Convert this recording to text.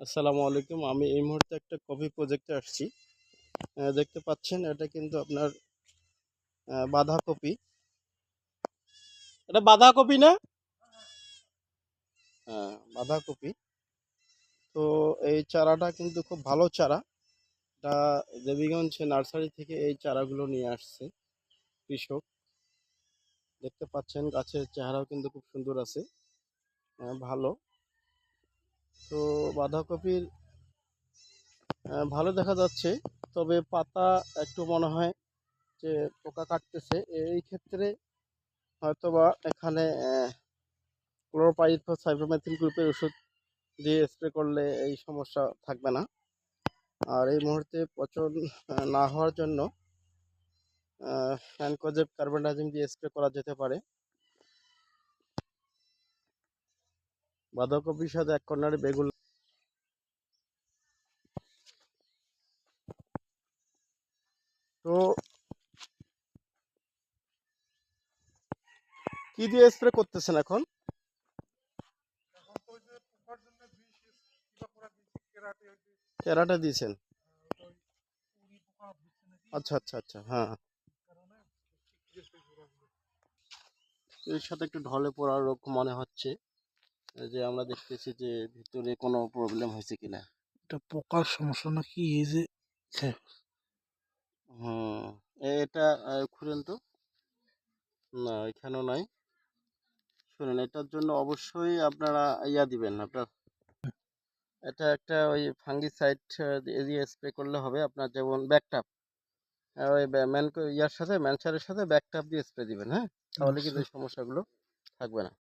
আসসালামু আলাইকুম। আমি এই মুহূর্তে একটা কফি প্রজেক্টে আসছি। দেখতে পাচ্ছেন এটা কিন্তু আপনার বাঁধাকপি। এটা বাঁধাকপি না? হ্যাঁ, বাঁধাকপি। তো এই চারাটা কিন্তু খুব ভালো চারা। এটা দেবীগঞ্জ নার্সারি থেকে এই চারাগুলো নিয়ে আসছে কৃষক। দেখতে পাচ্ছেন গাছের চেহারাও কিন্তু খুব সুন্দর আছে, ভালো। তো বাঁধাকপির ভালো দেখা যাচ্ছে, তবে পাতা একটু মনে হয় যে পোকা কাটতেছে। এই ক্ষেত্রে হয়তোবা এখানে ক্লোরোপাইরিফোস সাইপ্রোমেথ্রিন গ্রুপের ওষুধ দিয়ে স্প্রে করলে এই সমস্যা থাকবে না। আর এই মুহূর্তে পচন না হওয়ার জন্য ম্যানকোজেব কার্বনডাজিম দিয়ে স্প্রে করা যেতে পারে। বাঁধাকপির সাথে এক কর্নারে বেগুন। তো কি দিয়ে স্প্রে করতেছেন এখন? কেরাটা দিয়েছেন? আচ্ছা আচ্ছা আচ্ছা, হ্যাঁ। এর সাথে একটু ঢলে পড়ার রোগ মনে হচ্ছে, যে আমরা দেখতেছি যে ভিতরে কোনো প্রবলেম হয়েছে কিনা। এটা পোকার সমস্যা নাকি এই যে হুম, এটা খুলেন তো। না, এখানেও নাই। শুনুন, এটার জন্য অবশ্যই আপনারা দিবেন আপনার। এটা একটা ওই ফাঙ্গিসাইড দিয়ে স্প্রে করলে হবে আপনার, যেমন ব্যাকটাপ। ওই ম্যান ইয়ার সাথে ম্যানসারের সাথে ব্যাকটাপ দিয়ে স্প্রে দিবেন, হ্যাঁ। তাহলে কিন্তু আচ্ছা। এই সমস্যাগুলো থাকবে না।